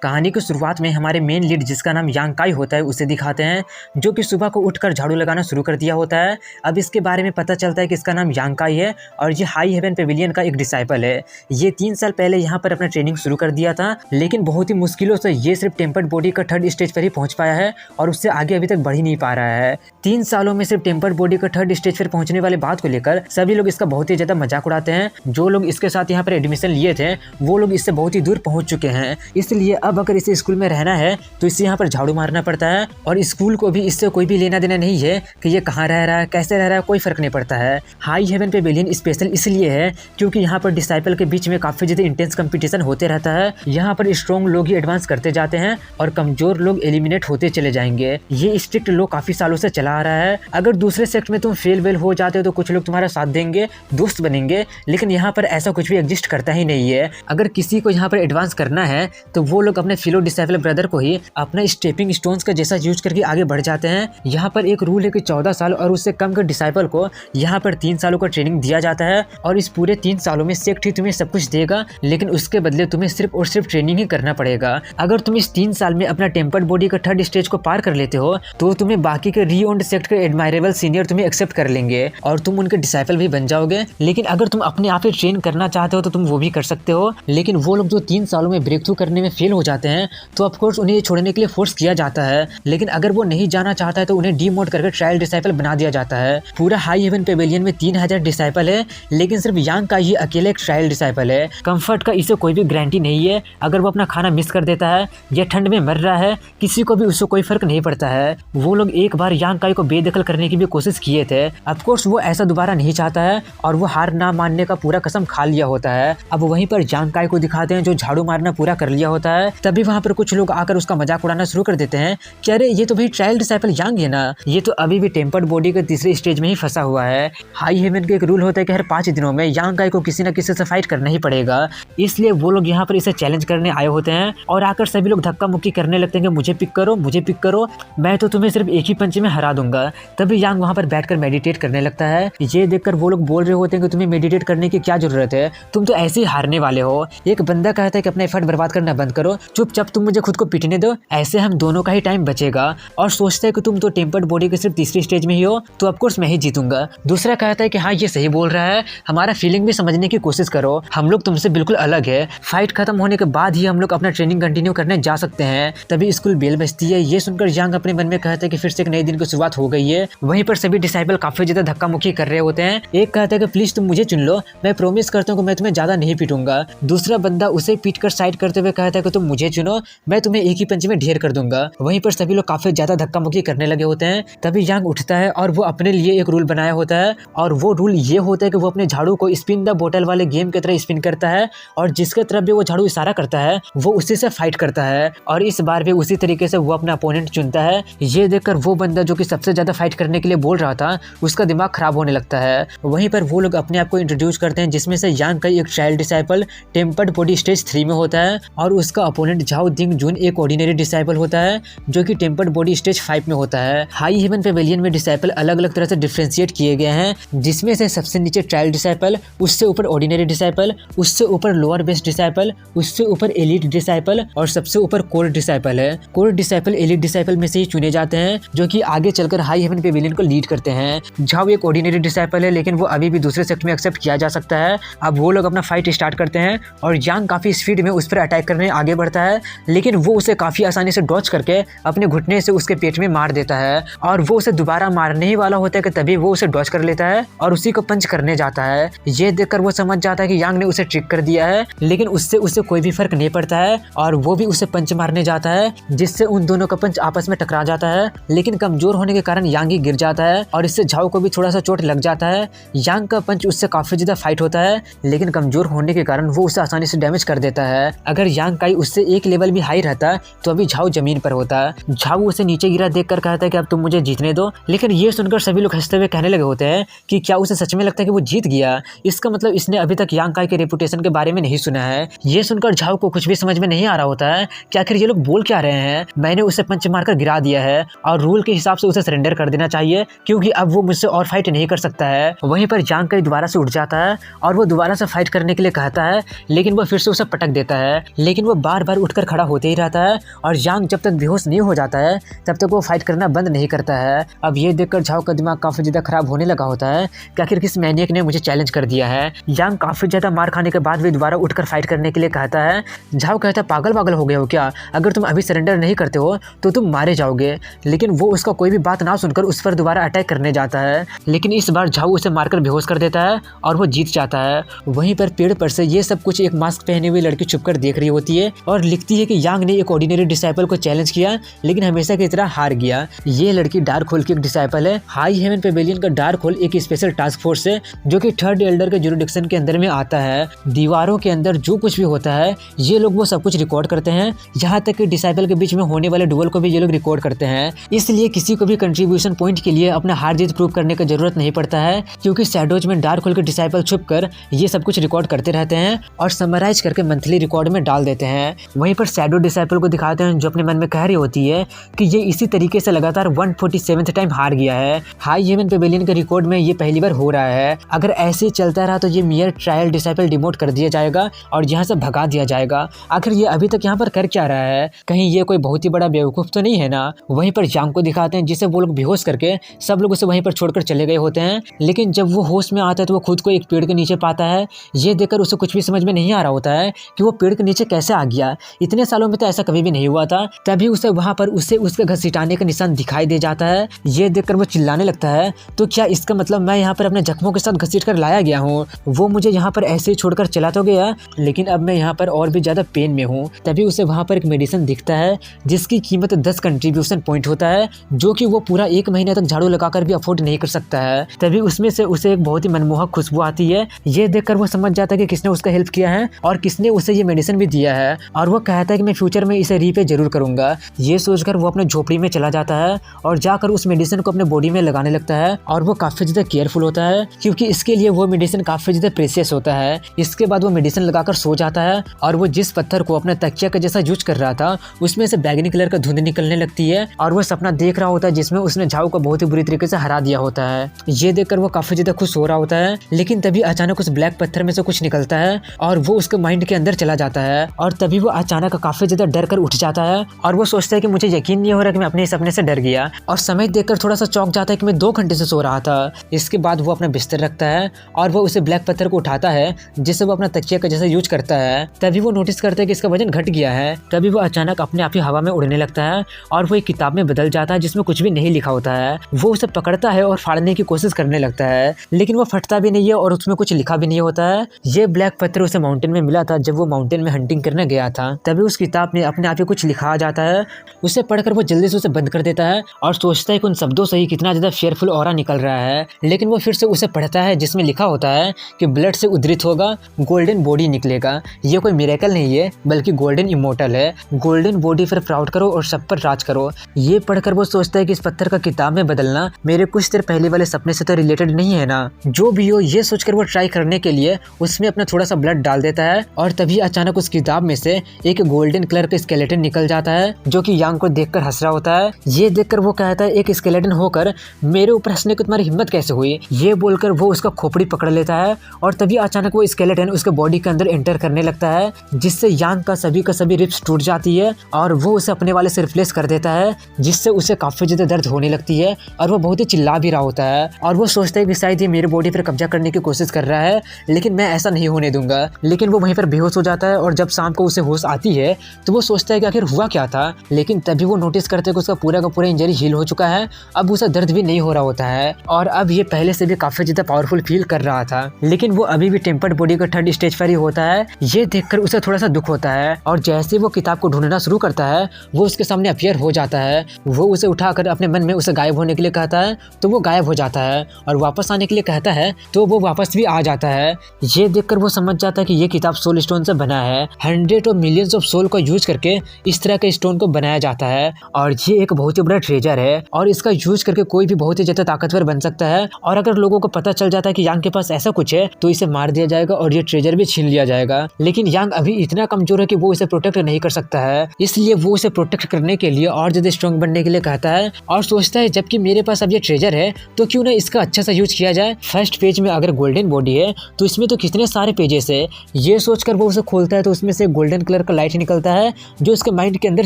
कहानी की शुरुआत में हमारे मेन लीड जिसका नाम यांग काई होता है उसे दिखाते हैं, जो कि सुबह को उठकर झाड़ू लगाना शुरू कर दिया होता है। अब इसके बारे में पता चलता है कि इसका नाम यांग काई है और ये हाई हेवन पेविलियन का एक डिसाइपल है। ये 3 साल पहले यहाँ पर अपना ट्रेनिंग शुरू कर दिया था, लेकिन बहुत ही मुश्किलों से ये सिर्फ टेम्पर्ड बॉडी का 3rd स्टेज पर ही पहुंच पाया है और उससे आगे अभी तक बढ़ ही नहीं पा रहा है। 3 सालों में सिर्फ टेम्पर्ड बॉडी का 3rd स्टेज पर पहुंचने वाले बात को लेकर सभी लोग इसका बहुत ही ज्यादा मजाक उड़ाते हैं। जो लोग इसके साथ यहाँ पर एडमिशन लिए थे वो लोग इससे बहुत ही दूर पहुंच चुके हैं, इसलिए अब अगर इसे स्कूल में रहना है तो इसे यहाँ पर झाड़ू मारना पड़ता है और स्कूल को भी इससे कोई भी लेना देना नहीं है कि ये कहाँ रह रहा है, कैसे रह रहा है, कोई फर्क नहीं पड़ता है। हाई हेवन पेविलियन स्पेशल इसलिए है क्योंकि यहाँ पर डिसाइपल के बीच में काफी ज्यादा इंटेंस कंपटीशन होते रहता है। यहाँ पर स्ट्रॉन्ग लोग ही एडवांस करते जाते हैं और कमजोर लोग एलिमिनेट होते चले जाएंगे। ये स्ट्रिक्ट लॉ काफी सालों से चला आ रहा है। अगर दूसरे सेक्ट में तुम फेल वेल हो जाते हो तो कुछ लोग तुम्हारा साथ देंगे, दोस्त बनेंगे, लेकिन यहाँ पर ऐसा कुछ भी एग्जिस्ट करता ही नहीं है। अगर किसी को यहाँ पर एडवांस करना है तो वो लोग अपने फिलो डिसाइपल ब्रदर को ही अपना स्टेपिंग स्टोन्स का जैसा यूज करके आगे बढ़ जाते हैं। यहाँ पर एक रूल है कि 14 साल और उससे कम के डिसाइपल को यहाँ पर 3 सालों का ट्रेनिंग दिया जाता है और इस पूरे 3 सालों में सेक्ट ही तुम्हें सब कुछ देगा, लेकिन उसके बदले तुम्हें सिर्फ और सिर्फ ट्रेनिंग ही करना पड़ेगा। अगर तुम इस 3 साल में अपना टेम्पर्ड बॉडी का 3rd स्टेज को पार कर लेते हो तो तुम्हें बाकी के रीओन्ड सेक्ट के एडमायरेबल सीनियर तुम्हें एक्सेप्ट कर लेंगे और तुम उनके डिसाइपल भी बन जाओगे। लेकिन अगर तुम अपने आप ही ट्रेन करना चाहते हो तो तुम वो भी कर सकते हो, लेकिन वो लोग जो 3 सालों में ब्रेक थ्रू करने में फेल हो जाते हैं तो ऑफ कोर्स उन्हें छोड़ने के लिए फोर्स किया जाता है। लेकिन अगर वो नहीं जाना चाहता है तो उन्हें डीमोड करके ट्रायल डिसाइपल बना दिया जाता है। पूरा हाई हेवन पेविलियन में 3000 डिसाइपल है, लेकिन सिर्फ यांग का ही अकेले एक ट्रायल डिसाइपल है। कंफर्ट का इसे कोई भी गारंटी नहीं है। अगर वो अपना खाना मिस कर देता है या ठंड में मर रहा है, किसी को भी उससे कोई फर्क नहीं पड़ता है। वो लोग एक बार यांग काई को बेदखल करने की भी कोशिश किए थे। ऑफ कोर्स वो ऐसा दोबारा नहीं चाहता है और वो हार ना मानने का पूरा कसम खा लिया होता है। अब वहीं पर यांग काई को दिखाते हैं जो झाड़ू मारना पूरा कर लिया होता है। तभी वहाँ पर कुछ लोग आकर उसका मजाक उड़ाना शुरू कर देते हैं कि अरे ये तो भाई ट्रायल डिसाइपल यांग है ना, ये तो अभी भी टेम्पर्ड बॉडी के 3रे स्टेज में ही फंसा हुआ है। हाई हेवन का एक रूल होता है कि हर 5 दिनों में यांग काई को किसी न किसी से फाइट करना ही पड़ेगा, इसलिए वो लोग यहाँ पर इसे चैलेंज करने आए होते हैं और आकर सभी लोग धक्का मुक्की करने लगते हैं कि मुझे पिक करो, मुझे पिक करो, मैं तो तुम्हें सिर्फ एक ही पंच में हरा दूंगा। तभी यांग वहाँ पर बैठकर मेडिटेट करने लगता है। ये देखकर वो लोग बोल रहे होते हैं कि तुम्हें मेडिटेट करने की क्या जरूरत है, तुम तो ऐसे ही हारने वाले हो। एक बंदा कहता है कि अपना एफर्ट बर्बाद करना बंद करो, चुपचाप तुम मुझे खुद को पिटने दो, ऐसे हम दोनों का ही टाइम बचेगा। और सोचता है कि तुम तो टेम्पर्ड बॉडी के सिर्फ 3री स्टेज में ही हो तो ऑफ कोर्स मैं ही जीतूंगा। दूसरा कहता है कि हाँ ये सही बोल रहा है, हमारा फीलिंग भी समझने की कोशिश करो, हम लोग तुमसे बिल्कुल अलग है, फाइट खत्म होने के बाद ही हम लोग अपना ट्रेनिंग कंटिन्यू करने जा सकते हैं। तभी स्कूल बेल बजती है। ये सुनकर यांग अपने मन में कहता है कि फिर से एक नए दिन की शुरुआत हो गई है। वहीं पर सभी डिसाइपल काफी ज्यादा धक्का मुक्की कर रहे होते हैं। एक कहता है कि प्लीज तुम मुझे चुन लो, मैं प्रॉमिस करता हूँ कि मैं तुम्हें ज्यादा नहीं पीटूंगा। दूसरा बंदा उसे पीट कर साइड करते हुए कहता है कि तुम मुझे चुनो, मैं तुम्हें एक ही पंच में ढेर कर दूंगा। वहीं पर सभी लोग काफी ज्यादा धक्का मुक्की करने लगे होते हैं। तभी यांग उठता है और वो अपने लिए एक रूल बनाया होता है और वो रूल ये होता है कि वो अपने झाड़ू को स्पिन द बोतल वाले गेम की तरह स्पिन करता है और जिसके तरफ भी वो झाड़ू इशारा करता है वो उसी से फाइट करता है और इस बार भी उसी तरीके से वो अपना अपोनेंट चुनता है। ये देखकर वो बंदा जो कि सबसे ज्यादा फाइट करने के लिए बोल रहा था उसका दिमाग खराब होने लगता है। वहीं पर वो लोग अपने आप को इंट्रोड्यूस करते हैं, जिसमें से यांग का एक child disciple tempered body stage 3 में होता है और उसका अपोनेंट झाओ दिंग जून एक ऑर्डिनरी डिसाइपल होता है जो कि टेम्पर्ड बॉडी स्टेज 5 में होता है। हाई हेवन पेविलियन में डिसाइपल अलग अलग तरह से डिफरेंशिएट किए गए हैं, जिसमें से सबसे नीचे चाइल्ड डिसाइपल, उससे ऊपर ऑर्डिनरी डिसाइपल, उससे ऊपर लोअर बेस डिसाइपल, उससे ऊपर एलीट डिसाइपल और सबसे ऊपर कोर डिसाइपल है। कोर डिसाइपल एलीट डिसाइपल में से ही चुने जाते हैं जो कि आगे चलकर हाई हेवन पेविलियन को लीड करते हैं। झाओ एक ऑर्डिनरी डिसाइपल है, लेकिन वो अभी भी दूसरे सेक्ट में एक्सेप्ट किया जा सकता है। अब वो लोग अपना फाइट स्टार्ट करते हैं और यांग काफी स्पीड में उस पर अटैक करने आगे बढ़ता है, लेकिन वो उसे काफी आसानी से डॉच करके अपने घुटने से उसके पेट में मार देता है और वो उसे दोबारा मारने ही वाला होता है कि तभी वो उसे डॉच कर लेता है और उसी को पंच करने जाता है। ये देखकर वो समझ जाता है कि यांग ने उसे ट्रिक कर दिया है, लेकिन उससे उसे कोई भी फर्क नहीं पड़ता है और वो भी उसे पंच मारने जाता है, जिससे उन दोनों का पंच आपस में टकरा जाता है। लेकिन कमजोर होने के कारण यांग ही गिर जाता है और इससे झाओ को भी थोड़ा सा चोट लग जाता है। यांग का पंच उससे काफी ज्यादा फाइट होता है, लेकिन कमजोर होने के कारण वो उसे आसानी से डैमेज कर देता है। अगर यांग काई उससे एक लेवल भी हाई रहता तो अभी झाओ जमीन पर होता। झाओ उसे नीचे गिरा देखकर कहता है कि अब तुम मुझे जीतने दो, लेकिन ये सुनकर सभी लोग हंसते हुए कहने लगे होते हैं कि क्या उसे सच में लगता है कि वो जीत गया। इसका मतलब इसने अभी तक यांग काई के रेपुटेशन के बारे में नहीं सुना है। ये सुनकर झाओ को कुछ भी समझ में नहीं आ रहा होता है कि आखिर ये लोग बोल क्या रहे हैं। मैंने उसे पंच मारकर गिरा दिया है और रूल के हिसाब से उसे सरेंडर कर देना चाहिए क्योंकि अब वो मुझसे और फाइट नहीं कर सकता है। वहीं पर यांग काई दोबारा से उठ जाता है और वो दोबारा से फाइट करने के लिए कहता है, लेकिन वो फिर से उसे पटक देता है। लेकिन वो बार बार बार उठकर खड़ा होते ही रहता है और यांग जब तक बेहोश नहीं हो जाता है तब तक वो फाइट करना बंद नहीं करता है। अब ये देखकर झाओ का दिमाग काफ़ी ज़्यादा खराब होने लगा होता है कि आखिर किस मैनियक ने मुझे चैलेंज कर दिया है। यांग काफ़ी ज़्यादा मार खाने के बाद भी दोबारा उठकर फाइट करने के लिए कहता है। झाओ कहता है पागल पागल हो गए हो क्या, अगर तुम अभी सरेंडर नहीं करते हो तो तुम मारे जाओगे। लेकिन वो उसका कोई भी बात ना सुनकर उस पर दोबारा अटैक करने जाता है, लेकिन इस बार झाओ उसे मारकर बेहोश कर देता है और वो जीत जाता है। वहीं पर पेड़ पर से ये सब कुछ एक मास्क पहने हुई लड़की छुपकर देख रही होती है और लिखती है कि यांग ने एक ऑर्डिनरी डिसाइपल को चैलेंज किया लेकिन हमेशा की तरह हार गया। ये लड़की डार्क होल की एक डिसाइपल है। हाई हेवन पेविलियन का डार्क होल एक स्पेशल टास्क फोर्स है जो कि थर्ड एल्डर के जुरिडिक्शन के अंदर में आता है। दीवारों के अंदर जो कुछ भी होता है ये लोग वो सब कुछ रिकॉर्ड करते हैं, यहाँ तक कि डिसाइपल के बीच में होने वाले डुअल को भी ये लोग रिकॉर्ड करते हैं। इसलिए किसी को भी कंट्रीब्यूशन पॉइंट के लिए अपना हार जीत प्रूव करने की जरूरत नहीं पड़ता है, क्योंकि शैडोज में डार्क होल के डिसाइपल छुप कर ये सब कुछ रिकॉर्ड करते रहते हैं और समराइज करके मंथली रिकॉर्ड में डाल देते हैं। वहीं पर शैडो डिसाइपल को दिखाते हैं जो अपने मन में कह रही होती है कि ये इसी तरीके से लगातार 147th टाइम हार गया है। हाई हेवन पेविलियन के रिकॉर्ड में ये पहली बार हो रहा है। अगर ऐसे चलता रहा तो ये मियर ट्रायल डिसाइपल डिमोट कर दिया जाएगा और यहाँ से भगा दिया जाएगा। आखिर ये अभी तक यहाँ पर कर क्या रहा है, कहीं ये कोई बहुत ही बड़ा बेवकूफ़ तो नहीं है ना। वहीं पर यांग को दिखाते हैं जिसे वो लोग बेहोश करके सब लोग उसे वहीं पर छोड़कर चले गए होते हैं, लेकिन जब वो होश में आता है तो वो खुद को एक पेड़ के नीचे पाता है। ये देखकर उसे कुछ भी समझ में नहीं आ रहा होता है कि वो पेड़ के नीचे कैसे आ गया, इतने सालों में तो ऐसा कभी भी नहीं हुआ था। तभी उसे वहाँ पर उससे उसके घसीटाने का निशान दिखाई दे जाता है। ये देखकर वो चिल्लाने लगता है, तो क्या इसका मतलब मैं यहाँ पर अपने जख्मों के साथ घसीट कर लाया गया हूँ, वो मुझे यहाँ पर ऐसे ही छोड़कर चला तो गया, लेकिन अब मैं यहाँ पर और भी ज़्यादा पेन में हूँ। तभी उसे वहाँ पर एक मेडिसिन दिखता है जिसकी कीमत 10 कंट्रीब्यूशन पॉइंट होता है, जो कि वो पूरा 1 महीने तक झाड़ू लगाकर भी अफोर्ड नहीं कर सकता है। तभी उसमें से उसे एक बहुत ही मनमोहक खुशबू आती है। ये देखकर वो समझ जाता है कि किसने उसका हेल्प किया है और किसने उसे ये मेडिसिन भी दिया है, और वो कहता है कि मैं फ्यूचर में इसे रीपे जरूर करूंगा। ये सोचकर वो अपने झोपड़ी में चला जाता है और जाकर उस मेडिसिन को अपने बॉडी में लगाने लगता है, और वो काफ़ी ज़्यादा केयरफुल होता है क्योंकि इसके लिए वो मेडिसिन काफ़ी ज़्यादा प्रेशियस होता है। इसके बाद वो मेडिसिन लगाकर सो जाता है और वो जिस पत्थर को अपने तकिया का जैसा यूज कर रहा था उसमें से बैगनी कलर का धुंध निकलने लगती है और वो सपना देख रहा होता है जिसमें उसने झाओ को बहुत ही बुरी तरीके से हरा दिया होता है। ये देखकर वो काफ़ी ज़्यादा खुश हो रहा होता है, लेकिन तभी अचानक उस ब्लैक पत्थर में से कुछ निकलता है और वो उसके माइंड के अंदर चला जाता है, और तभी वो अचानक काफ़ी ज़्यादा डर कर उठ जाता है और वो सोचता है कि मुझे यकीन नहीं हो रहा कि मैं अपने सपने से डर गया, और समय देखकर थोड़ा सा चौंक जाता है कि मैं 2 घंटे से सो रहा था। इसके बाद वो अपना बिस्तर रखता है और वो उसे ब्लैक पत्थर को उठाता है जिससे वो अपना तकिया का जैसा यूज करता है। तभी वो नोटिस करता है कि इसका वजन घट गया है। तभी वो अचानक अपने आप ही हवा में उड़ने लगता है और वो एक किताब में बदल जाता है जिसमें कुछ भी नहीं लिखा होता है। वो उसे पकड़ता है और फाड़ने की कोशिश करने लगता है, लेकिन वो फटता भी नहीं है और उसमें कुछ लिखा भी नहीं होता है। ये ब्लैक पत्थर उसे माउंटेन में मिला था जब वो माउंटेन में हंटिंग करने गया था। तभी उस किताब में अपने आप ही कुछ लिखा आ जाता है। उसे पढ़कर वो जल्दी से उसे बंद कर देता है और सोचता है कि उन शब्दों से ही कितना ज़्यादा फेयरफुल ऑरा निकल रहा है, लेकिन वो फिर से उसे पढ़ता है जिसमें लिखा होता है कि ब्लड से उद्धृत होगा, गोल्डन बॉडी निकलेगा। ये कोई मिरेकल नहीं है बल्कि गोल्डन इमोर्टल है। गोल्डन बॉडी पर प्राउड करो और सब पर राज करो। ये पढ़कर वो सोचता है कि इस पत्थर का किताब में बदलना मेरे कुछ देर पहले वाले सपने से तो रिलेटेड नहीं है ना। जो भी हो, ये सोचकर वो ट्राई करने के लिए उसमें अपना थोड़ा सा ब्लड डाल देता है और तभी अचानक उस किताब में से एक गोल्डन कलर का स्केलेटन निकल जाता है जो कि यांग को देखकर हंस रहा होता है। ये देखकर वो कहता है एक स्केलेटन होकर मेरे ऊपर हंसने की तुम्हारी हिम्मत कैसे हुई। ये बोलकर वो उसका खोपड़ी पकड़ लेता है और तभी अचानक वो स्केलेटन उसके बॉडी के अंदर एंटर करने लगता है, जिससे यांग का सभी रिब्स टूट जाती है और वो उसे अपने वाले से रिप्लेस कर देता है, जिससे उसे काफी ज्यादा दर्द होने लगती है और वो बहुत ही चिल्ला भी रहा होता है। और वो सोचता है कि शायद ये मेरे बॉडी पर कब्जा करने की कोशिश कर रहा है, लेकिन मैं ऐसा नहीं होने दूंगा। लेकिन वो वहीं पर बेहोश हो जाता है और जब शाम को उसे होश आती है तो वो सोचता है कि आखिर हुआ क्या था, लेकिन तभी वो नोटिस करते हैं कि उसका पूरा का पूरा इंजरी हील हो चुका है। अब उसे दर्द भी नहीं हो रहा होता है और अब ये पहले से भी काफी ज्यादा पावरफुल फील कर रहा था, लेकिन वो अभी भी टेम्पर्ड बॉडी का 3rd स्टेज पर ही होता है। ये देखकर उसे थोड़ा सा दुख होता है और जैसे वो किताब को ढूंढना शुरू करता है वो उसके सामने अपीयर हो जाता है। वो उसे उठाकर अपने मन में उसे गायब होने के लिए कहता है तो वो गायब हो जाता है, और वापस आने के लिए कहता है तो वो वापस भी आ जाता है। ये देखकर वो समझ जाता है कि ये किताब सोल स्टोन से बना है। 100 और मिलियंस ऑफ सोल को यूज करके इस तरह के स्टोन को बनाया जाता है और ये एक बहुत ही बड़ा ट्रेजर है और इसका यूज करके कोई भी बहुत ही ज्यादा ताकतवर बन सकता है। और अगर लोगों को पता चल जाता है कि यांग के पास ऐसा कुछ है तो इसे मार दिया जाएगा और ये ट्रेजर भी छीन लिया जाएगा। लेकिन यांग अभी इतना कमजोर है कि वो इसे प्रोटेक्ट नहीं कर सकता है, इसलिए वो इसे प्रोटेक्ट करने के लिए और ज्यादा स्ट्रॉन्ग बनने के लिए कहता है और सोचता है जबकि मेरे पास अब ये ट्रेजर है तो क्यों ना इसका अच्छा सा यूज किया जाए। फर्स्ट पेज में अगर गोल्डन बॉडी है तो इसमें तो कितने सारे पेजेस है। ये सोचकर वो उसे खोलता है तो उसमें से गोल्डन कलर का लाइट निकलता है जो उसके माइंड के अंदर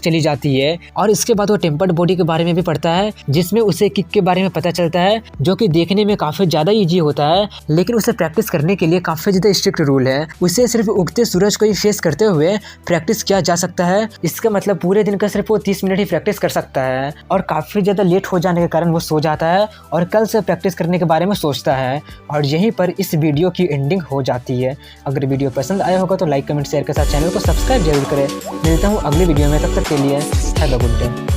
चली जाती है। और इसके बाद वो टेम्पर्ड बॉडी के बारे में भी पढ़ता है जिसमें उसे किक के बारे में पता चलता है जो कि देखने में काफ़ी ज़्यादा ईजी होता है, लेकिन उसे प्रैक्टिस करने के लिए काफ़ी ज़्यादा स्ट्रिक्ट रूल है। उसे सिर्फ उगते सूरज को ही फेस करते हुए प्रैक्टिस किया जा सकता है। इसका मतलब पूरे दिन का सिर्फ वो 30 मिनट ही प्रैक्टिस कर सकता है और काफ़ी ज़्यादा लेट हो जाने के कारण वो सो जाता है और कल से प्रैक्टिस करने के बारे में सोचता है। और यहीं पर इस वीडियो की एंडिंग हो जाती है। अगर वीडियो पसंद आया होगा तो लाइक कमेंट शेयर के साथ चैनल को सब्सक्राइब जरूर करें। मिलता हूँ अगली वीडियो में, तब तक के लिए हैव अ गुड डे।